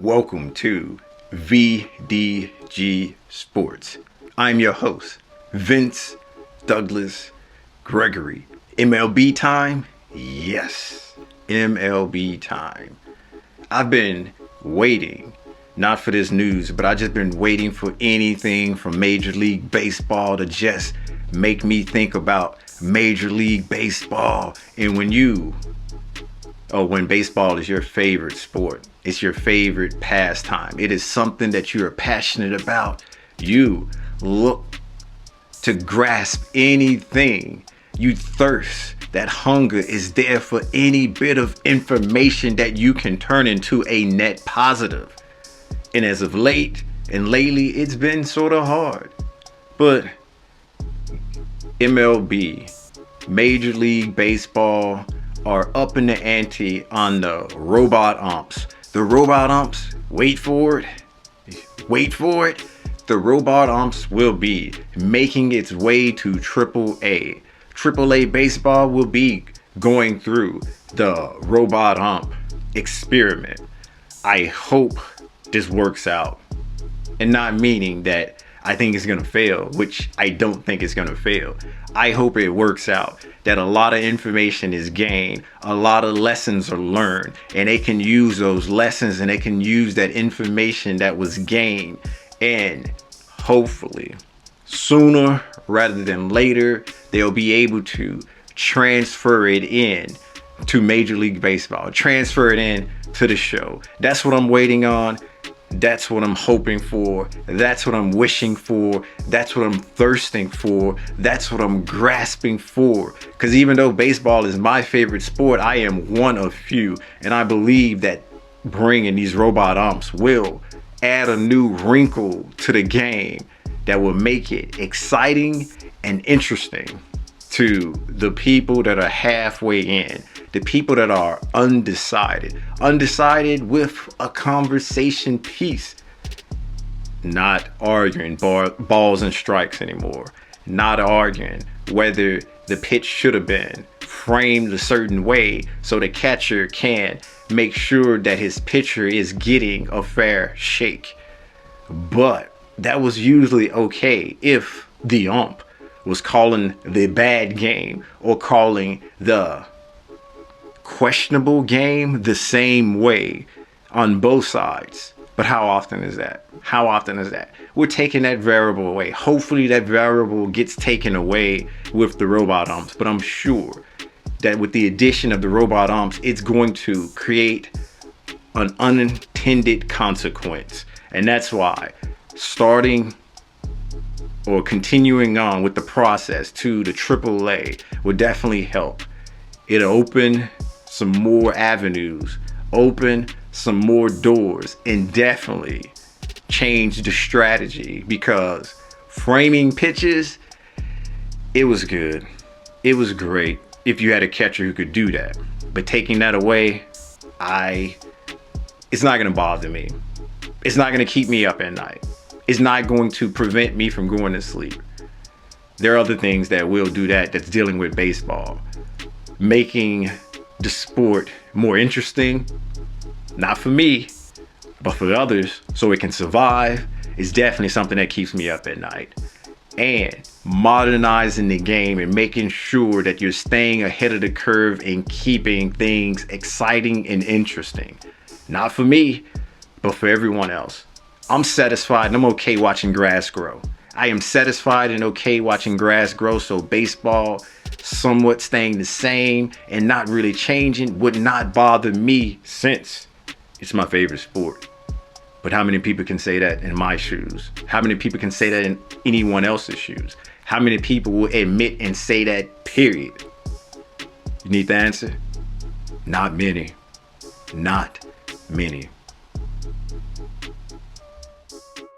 Welcome to VDG Sports. I'm your host, Vince Douglas Gregory. MLB time? Yes, MLB time. I've been waiting, not for this news, but I've just been waiting for anything from Major League Baseball to just make me think about Major League Baseball. And when baseball is your favorite sport, it's your favorite pastime, it is something that you are passionate about, you look to grasp anything, you thirst, that hunger is there for any bit of information that you can turn into a net positive. And as of late and lately, it's been sort of hard. But MLB, Major League Baseball, are up in the ante on the robot umps. The robot umps, wait for it. The robot umps will be making its way to AAA. AAA baseball will be going through the robot ump experiment. I hope this works out. And not meaning that I think it's gonna fail, which I don't think it's gonna fail. I hope it works out, that a lot of information is gained, a lot of lessons are learned, and they can use those lessons and they can use that information that was gained, and hopefully sooner rather than later, they'll be able to transfer it in to Major League Baseball, transfer it in to the show. That's what I'm waiting on. That's what I'm hoping for. That's what I'm wishing for. That's what I'm thirsting for. That's what I'm grasping for. Because even though baseball is my favorite sport, I am one of few. And I believe that bringing these robot umps will add a new wrinkle to the game that will make it exciting and interesting to the people that are halfway in, the people that are undecided with a conversation piece, not arguing balls and strikes anymore, not arguing whether the pitch should have been framed a certain way so the catcher can make sure that his pitcher is getting a fair shake. But that was usually okay if the ump was calling the bad game or calling the questionable game the same way on both sides. But how often is that? We're taking that variable away. Hopefully that variable gets taken away with the robot umps, but I'm sure that with the addition of the robot umps, it's going to create an unintended consequence. And that's why starting or continuing on with the process to the AAA would definitely help. It'll open some more avenues, open some more doors, and definitely change the strategy, because framing pitches, it was good. It was great if you had a catcher who could do that. But taking that away, it's not gonna bother me. It's not gonna keep me up at night. It's not going to prevent me from going to sleep. There are other things that will do that, that's dealing with baseball. Making the sport more interesting, not for me, but for others, so it can survive, is definitely something that keeps me up at night. And modernizing the game and making sure that you're staying ahead of the curve and keeping things exciting and interesting. Not for me, but for everyone else. I'm satisfied and I'm okay watching grass grow. I am satisfied and okay watching grass grow, so baseball somewhat staying the same and not really changing would not bother me, since it's my favorite sport. But how many people can say that in my shoes? How many people can say that in anyone else's shoes? How many people will admit and say that, period? You need the answer? Not many. Not many.